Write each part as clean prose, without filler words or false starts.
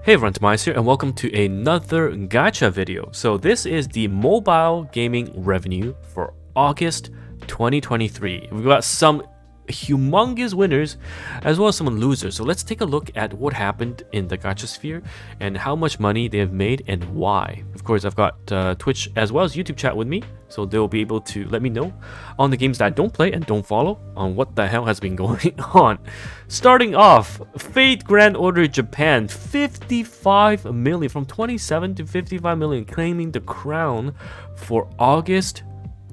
Hey everyone, TimaeuSS here and welcome to another gacha video. So this is the mobile gaming revenue for August 2023. We've got some humongous winners as well as some losers. So let's take a look at what happened in the gacha sphere and how much money they have made and why. Of course, I've got Twitch as well as YouTube chat with me, so they'll be able to let me know on the games that I don't play and don't follow on what the hell has been going on. Starting off, Fate Grand Order Japan, 55 million, from 27 to 55 million, claiming the crown for August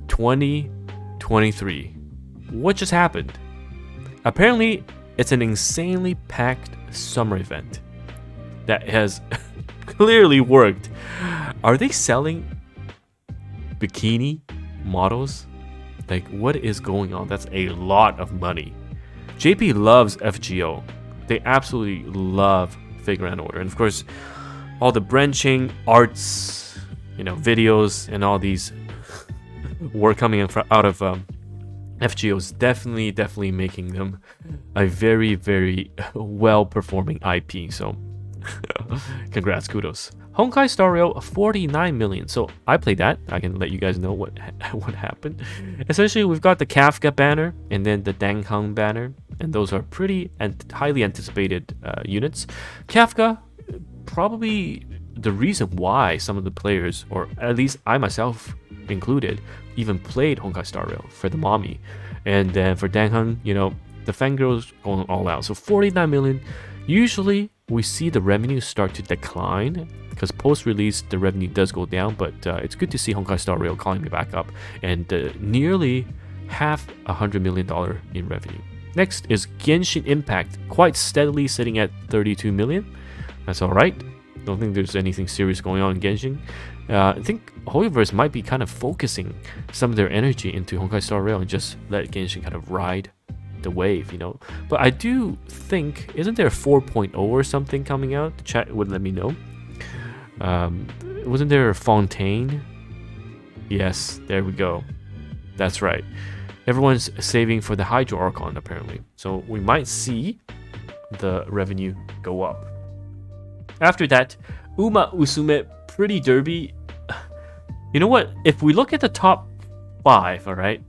2023. What just happened? Apparently, it's an insanely packed summer event that has clearly worked. Are they selling bikini models? Like, what is going on? That's a lot of money. JP loves FGO. They absolutely love Fate Grand Order. And of course, all the branching arts, videos and all these work coming out of FGO is definitely making them a very well-performing IP. So congrats, kudos. Honkai Star Rail, 49 million. So I played that. I can let you guys know what happened. Essentially, we've got the Kafka banner and then the Danghang banner, and those are pretty and highly anticipated units. Kafka, probably the reason why some of the players, or at least I myself included, even played Honkai Star Rail for the mommy. And then for Danghang, the fangirls going all out. So 49 million. Usually we see the revenue start to decline because post-release the revenue does go down, but it's good to see Honkai Star Rail climbing back up and nearly half $100 million in revenue. Next is Genshin Impact, quite steadily sitting at 32 million. That's all right. Don't think there's anything serious going on in Genshin. I think Hoyoverse might be kind of focusing some of their energy into Honkai Star Rail and just let Genshin kind of ride the wave, But I do think, isn't there a 4.0 or something coming out? The chat would let me know. Wasn't there a Fontaine? Yes, there we go. That's right. Everyone's saving for the Hydro Archon apparently. So we might see the revenue go up. After that, Uma Usume Pretty Derby. You know what? If we look at the top 5, alright?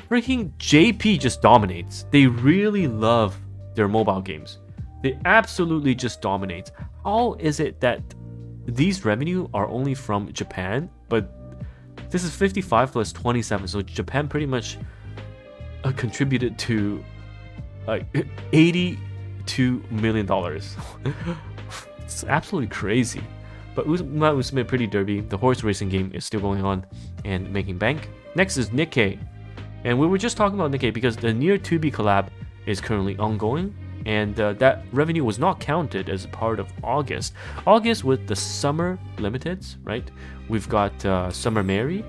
Freaking JP just dominates. They really love their mobile games. They absolutely just dominate. How is it that these revenue are only from Japan, but this is 55 plus 27, so Japan pretty much contributed to like $82 million. It's absolutely crazy. But Uma Usume Pretty Derby, the horse racing game, is still going on and making bank. Next is Nikkei. And we were just talking about Nikkei because the Near 2B collab is currently ongoing. And that revenue was not counted as a part of August. August with the Summer Limiteds, right? We've got Summer Mary.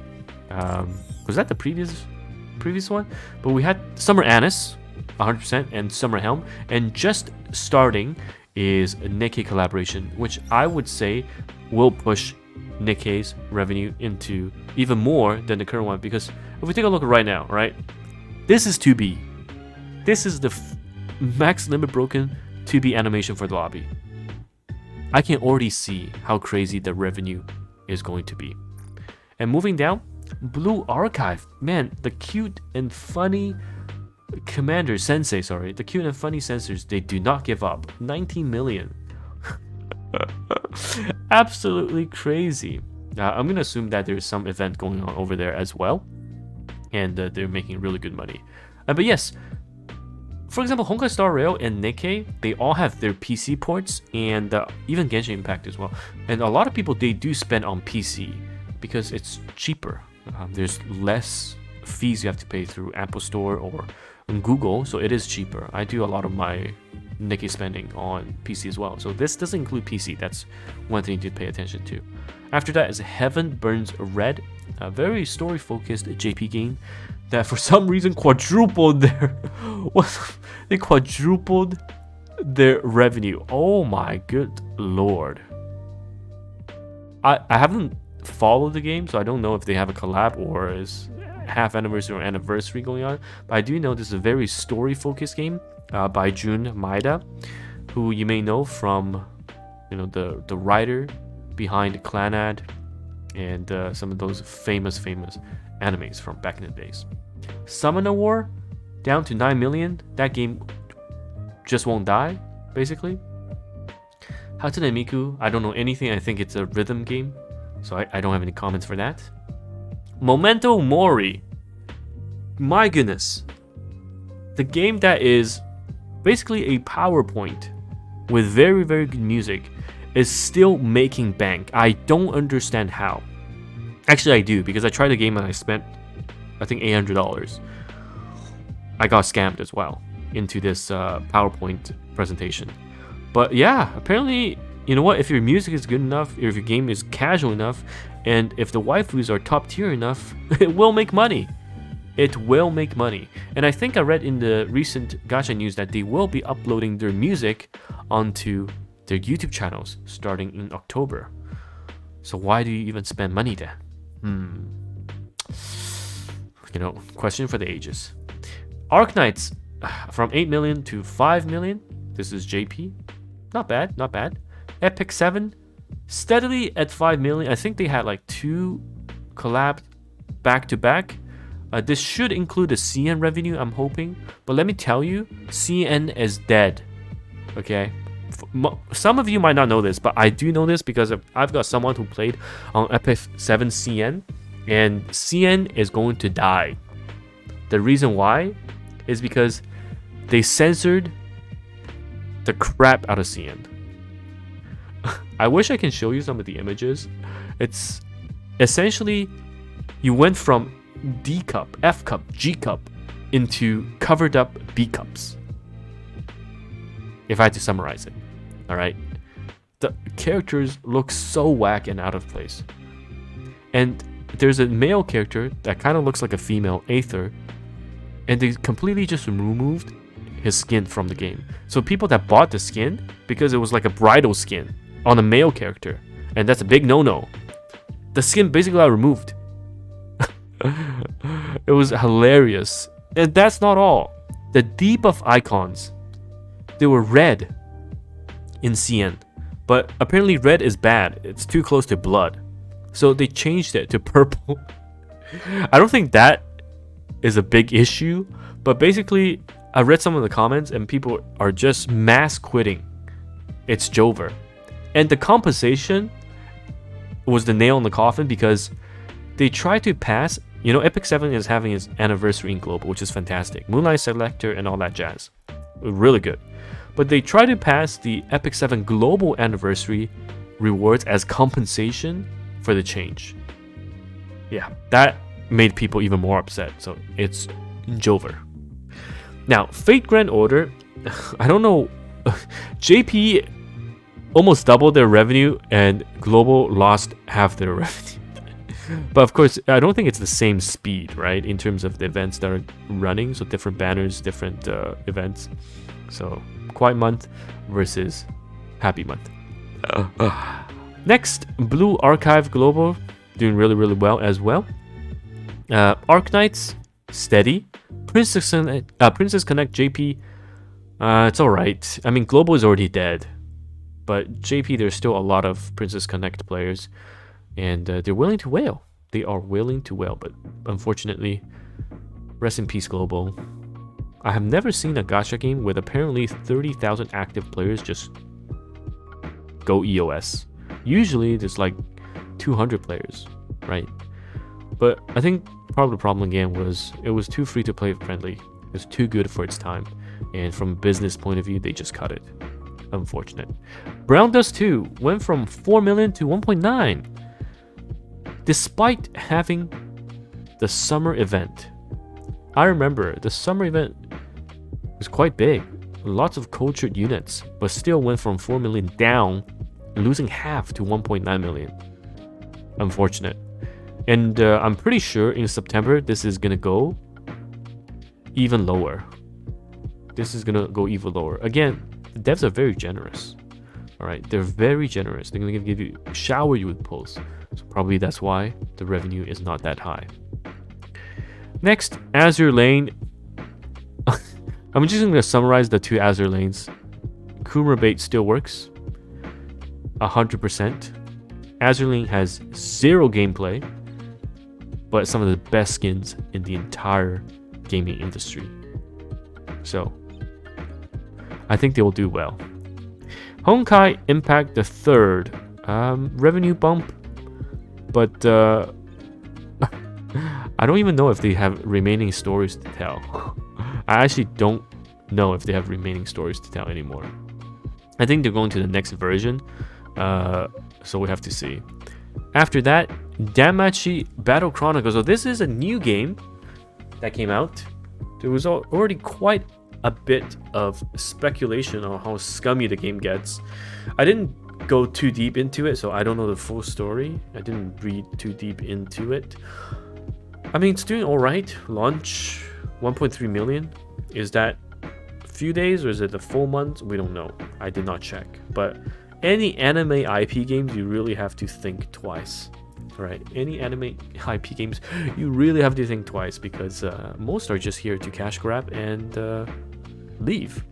Was that the previous one? But we had Summer Anise, 100%, and Summer Helm. And just starting is a Nikkei collaboration, which I would say will push Nikkei's revenue into even more than the current one. Because if we take a look right now, right? This is 2B. This is the max limit broken 2B animation for the lobby. I can already see how crazy the revenue is going to be. And moving down, Blue Archive. Man, the cute and funny the cute and funny sensors, they do not give up. 19 million. Absolutely crazy. I'm gonna assume that there's some event going on over there as well, and they're making really good money. But yes, for example, Honkai Star Rail and Nikkei, they all have their PC ports, and even Genshin Impact as well. And a lot of people, they do spend on PC because it's cheaper. There's less fees you have to pay through Apple Store or Google, so it is cheaper. I do a lot of my Nikkei spending on PC as well, so this doesn't include PC. That's one thing to pay attention to. After that is Heaven Burns Red, a very story focused JP game that for some reason quadrupled their they quadrupled their revenue. Oh my good lord. I haven't followed the game, so I don't know if they have a collab or is half anniversary or anniversary going on, but I do know this is a very story focused game by Jun Maeda, who you may know from, the writer behind Clanad and some of those famous animes from back in the days. Summoner War down to 9 million. That game just won't die, basically. Hatsune Miku, I don't know anything. I think it's a rhythm game, so I don't have any comments for that. Memento Mori. My goodness. The game that is basically a PowerPoint with very, very good music is still making bank. I don't understand how. Actually, I do, because I tried the game and I spent, I think, $800. I got scammed as well into this PowerPoint presentation. But yeah, apparently, you know what? If your music is good enough, if your game is casual enough, and if the waifus are top tier enough, it will make money. It will make money. And I think I read in the recent gacha news that they will be uploading their music onto their YouTube channels starting in October. So why do you even spend money then? Question for the ages. Arknights from 8 million to 5 million. This is JP. Not bad, not bad. Epic 7 steadily at 5 million. I think they had like 2 collabs back to back. This should include the CN revenue, I'm hoping. But let me tell you, CN is dead. Okay? Some of you might not know this, but I do know this because I've got someone who played on Epic 7 CN, and CN is going to die. The reason why is because they censored the crap out of CN. I wish I can show you some of the images. It's essentially you went from D cup, F cup, G cup into covered up B cups. If I had to summarize it. Alright? The characters look so whack and out of place. And there's a male character that kind of looks like a female Aether, and they completely just removed his skin from the game. So people that bought the skin, because it was like a bridal skin on a male character, and that's a big no-no, the skin basically got removed. It was hilarious. And that's not all. The debuff icons, they were red in CN, but apparently red is bad. It's too close to blood, so they changed it to purple. I don't think that is a big issue, but basically I read some of the comments and people are just mass quitting. It's Jover, and the compensation was the nail in the coffin, because they tried to pass, Epic 7 is having its anniversary in global, which is fantastic. Moonlight Selector and all that jazz, really good. But they tried to pass the Epic 7 global anniversary rewards as compensation for the change. Yeah, that made people even more upset. So it's Jover. Now, Fate Grand Order, I don't know. JP almost doubled their revenue and Global lost half their revenue. But of course, I don't think it's the same speed, right? In terms of the events that are running. So different banners, different events. So Quiet Month versus Happy Month. Next, Blue Archive Global, doing really, really well as well. Arknights, steady. Princess Connect JP, it's alright. I mean, Global is already dead. But JP, there's still a lot of Princess Connect players. And they're willing to wail. They are willing to wail. But unfortunately, rest in peace, Global. I have never seen a gacha game with apparently 30,000 active players just go EOS. Usually, there's like 200 players, right? But I think part of the problem again was it was too free to play friendly. It was too good for its time. And from a business point of view, they just cut it. Unfortunate. Brown Dust 2 went from 4 million to 1.9. Despite having the summer event. I remember the summer event was quite big. Lots of cultured units, but still went from 4 million down, losing half to 1.9 million. Unfortunate. And I'm pretty sure in September this is gonna go even lower. This is gonna go even lower. Again, the devs are very generous. Alright, they're very generous. They're gonna give you, shower you with pulls. So probably that's why the revenue is not that high. Next, Azure Lane. I'm just gonna summarize the two Azure Lanes Kummer bait still works 100%. Azurling has 0 gameplay, but some of the best skins in the entire gaming industry. So I think they will do well. Honkai Impact the third, revenue bump, but I don't even know if they have remaining stories to tell. I actually don't know if they have remaining stories to tell anymore. I think they're going to the next version, so we have to see. After that, Danmachi Battle Chronicles. So this is a new game that came out. There was already quite a bit of speculation on how scummy the game gets. I didn't go too deep into it, so I don't know the full story. I didn't read too deep into it. I mean, it's doing all right. Launch 1.3 million. Is that a few days or is it a full month? We don't know. I did not check. But any anime IP games, you really have to think twice. Right? Any anime IP games, you really have to think twice because most are just here to cash grab and leave.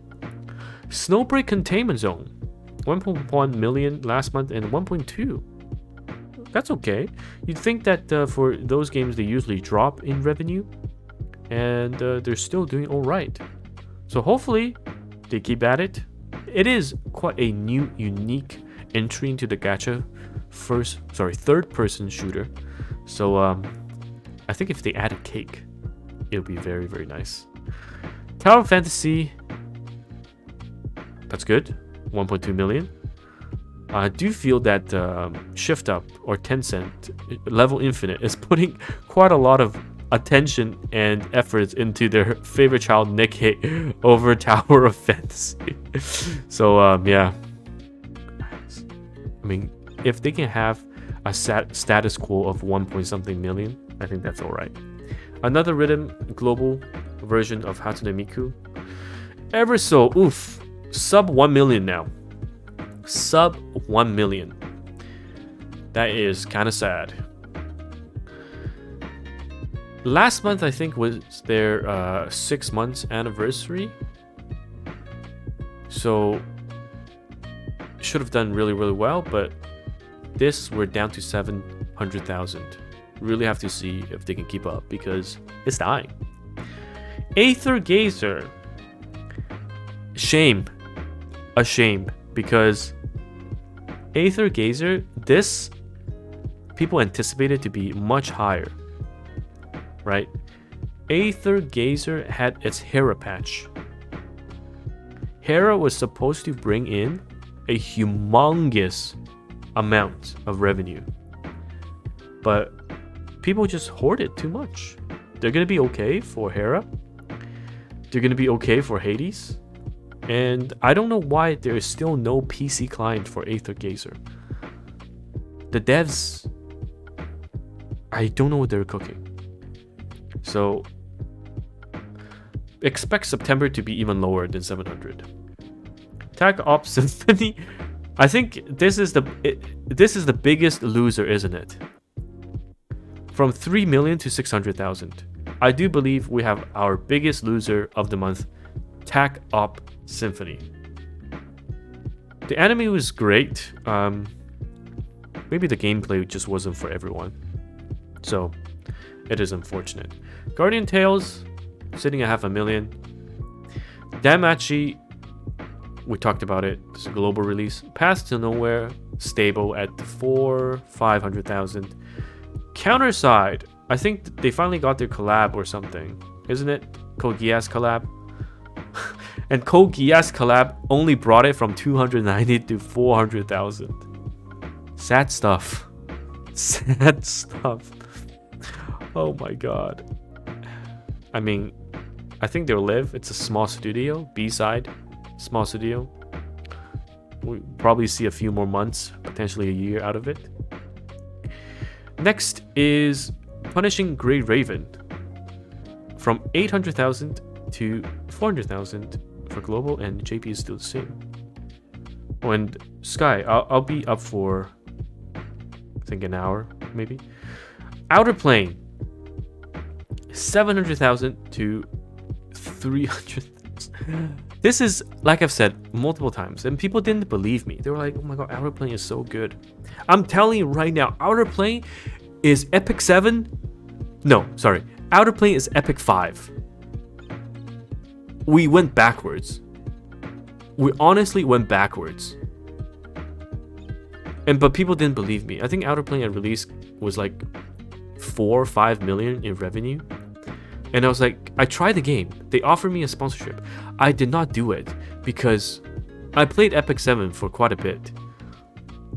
Snowbreak Containment Zone. 1.1 million last month and 1.2. That's okay. You'd think that for those games, they usually drop in revenue, and they're still doing all right. So hopefully, they keep at it. It is quite a new, unique entry into the gacha third-person shooter. So I think if they add a cake, it'll be very, very nice. Tower Fantasy. That's good. 1.2 million. I do feel that Shift Up or Tencent Level Infinite is putting quite a lot of attention and efforts into their favorite child Nikkei over Tower of Fantasy. So yeah, I mean, if they can have a status quo of 1 million, I think that's all right. Another Rhythm global version of Hatsune Miku. Ever so, oof, sub 1 million now. Sub 1 million. That is kind of sad. Last month, I think, was their 6 months anniversary. So should have done really, really well, but this we're down to 700,000. Really have to see if they can keep up because it's dying. Aether Gazer. Shame. A shame. Because Aether Gazer, this people anticipated to be much higher, right? Aether Gazer had its Hera patch. Hera was supposed to bring in a humongous amount of revenue, but people just hoarded too much. They're gonna be okay for Hera. They're gonna be okay for Hades. And I don't know why there is still no PC client for Aether Gazer. The devs, I don't know what they're cooking. So expect September to be even lower than 700. Tag Ops Symphony, I think this is the biggest loser, isn't it? From 3 million to 600,000. I do believe we have our biggest loser of the month, Tag Op Symphony. The anime was great. Maybe the gameplay just wasn't for everyone. So it is unfortunate. Guardian Tales sitting at 500,000. Danmachi, we talked about it. It's a global release. Path to Nowhere, stable at 500,000. Counterside, I think they finally got their collab or something, isn't it? Code Geass collab. And Code Geass collab only brought it from 290 to 400,000. Sad stuff. Sad stuff. Oh my god. I mean, I think they'll live. It's a small studio. B-side. Small studio. We'll probably see a few more months, potentially a year out of it. Next is Punishing Grey Raven. From 800,000 to 400,000 for global, and JP is still the same. Oh, and Sky, I'll be up for, I think, an hour, maybe. Outer Plane, 700,000 to 300,000. This is, like I've said multiple times, and people didn't believe me. They were like, oh my god, Outer Plane is so good. I'm telling you right now, Outer Plane is Epic 7. No, sorry. Outer Plane is Epic 5. We went backwards. We honestly went backwards. But people didn't believe me. I think Outer Plane at release was like 4 or 5 million in revenue. And I was like, I tried the game. They offered me a sponsorship. I did not do it because I played Epic 7 for quite a bit.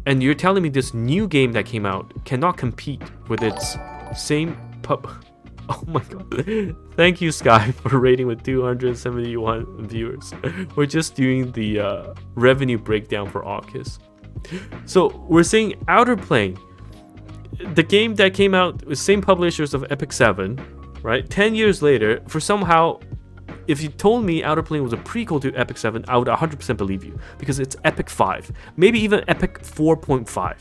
And you're telling me this new game that came out cannot compete with its same pub. Oh my god. Thank you, Sky, for rating with 271 viewers. We're just doing the revenue breakdown for AUKUS. So we're seeing Outer Plane, the game that came out with same publishers of Epic 7, right? 10 years later, for somehow, if you told me Outer Plane was a prequel to Epic 7, I would 100% believe you because it's Epic 5, maybe even Epic 4.5.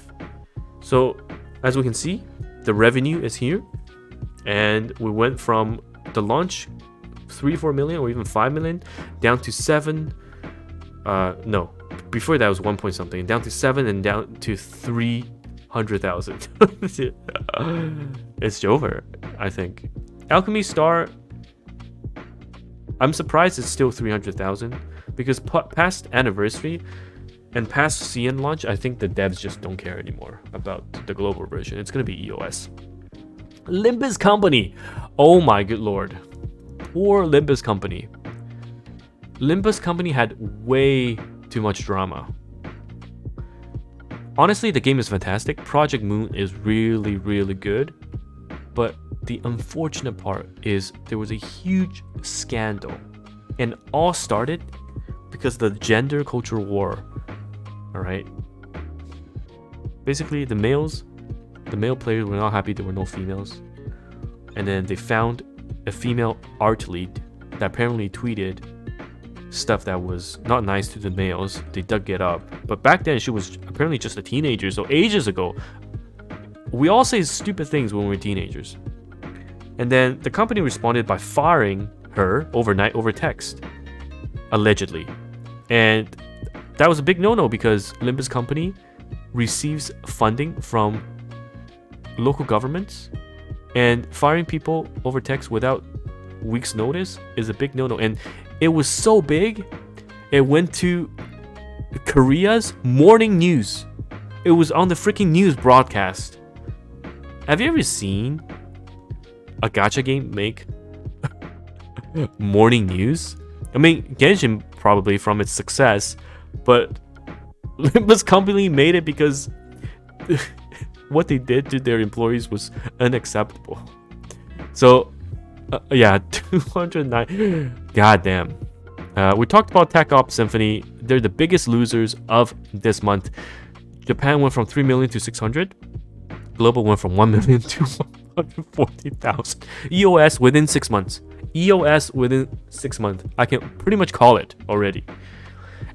So as we can see, the revenue is here, and we went from the launch 3-4 million or even 5 million down to 7. No, before that was 1 point something, down to 7 and down to 300,000. It's over, I think. Alchemy Star, I'm surprised it's still 300,000 because past Anniversary and past CN launch, I think the devs just don't care anymore about the global version. It's going to be EOS. Limbus Company. Oh my good lord. Poor Limbus Company. Limbus Company had way too much drama. Honestly, the game is fantastic. Project Moon is really, really good. But the unfortunate part is there was a huge scandal. And all started because the gender culture war. Alright? Basically, the male players were not happy there were no females. And then they found a female art lead that apparently tweeted stuff that was not nice to the males. They dug it up. But back then, she was apparently just a teenager. So ages ago, we all say stupid things when we're teenagers. And then the company responded by firing her overnight over text, allegedly. And that was a big no-no because Limbus Company receives funding from local governments, and firing people over text without weeks notice is a big no-no. And it was so big, it went to Korea's morning news. It was on the freaking news broadcast. Have you ever seen a gacha game make morning news? I mean, Genshin probably from its success, but Limbus Company made it because what they did to their employees was unacceptable. So, yeah, 209. Goddamn. We talked about Tech Ops Symphony. They're the biggest losers of this month. Japan went from 3 million to 600. Global went from 1 million to 140,000. EOS within 6 months. EOS within 6 months. I can pretty much call it already.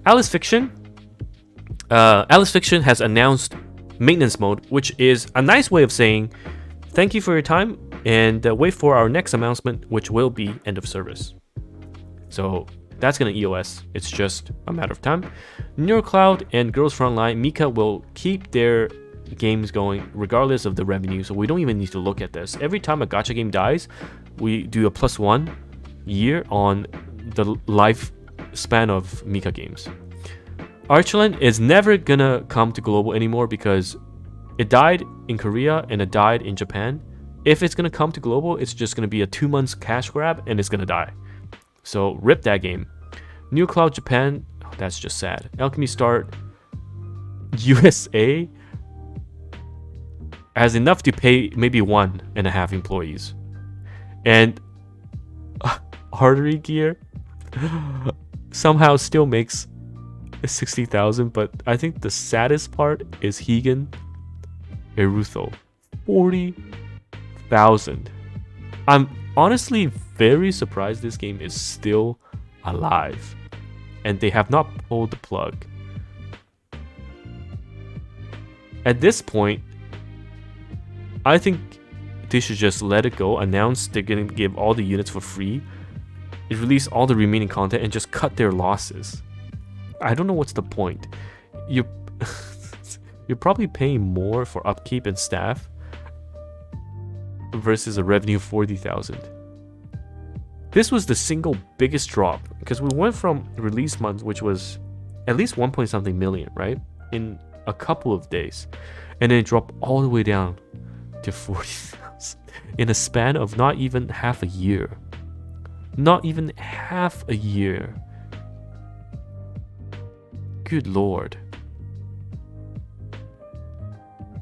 Alice Fiction. Alice Fiction has announced maintenance mode, which is a nice way of saying thank you for your time and wait for our next announcement, which will be end of service. So that's gonna EOS. It's just a matter of time. NeuroCloud and Girls Frontline, Mika will keep their games going regardless of the revenue, so we don't even need to look at this. Every time a gacha game dies, we do a +1 year on the lifespan of Mika games. Archland is never gonna come to global anymore because it died in Korea and it died in Japan. If it's gonna come to global, it's just gonna be a 2 months cash grab and it's gonna die. So rip that game. New Cloud Japan, oh, that's just sad. Alchemy Start USA has enough to pay maybe 1.5 employees. And Artery Gear somehow still makes 60,000, but I think the saddest part is Higan Erutho, 40,000. I'm honestly very surprised this game is still alive and they have not pulled the plug. At this point, I think they should just let it go, announce they're gonna give all the units for free. release all the remaining content and just cut their losses. I don't know what's the point. You you're probably paying more for upkeep and staff versus a revenue of 40,000. This was the single biggest drop because we went from release month, which was at least 1 point something million, right? In a couple of days. And then it dropped all the way down to 40,000 in a span of not even half a year. Not even half a year. Good lord.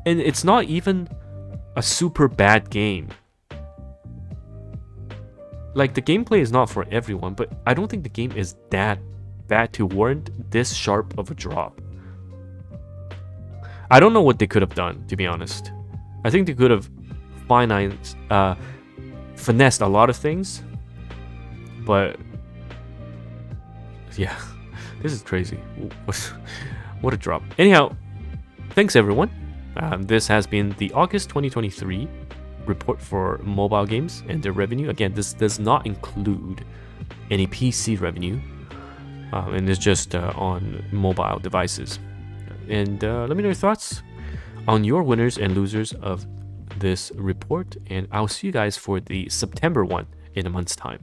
And it's not even a super bad game. Like, the gameplay is not for everyone, but I don't think the game is that bad to warrant this sharp of a drop. I don't know what they could have done, to be honest. I think they could have finessed a lot of things, but yeah, this is crazy. What a drop. Anyhow, thanks everyone. This has been the August 2023 report for mobile games and their revenue. Again, this does not include any PC revenue, and it's just on mobile devices. And let me know your thoughts on your winners and losers of this report, and I'll see you guys for the September one in a month's time.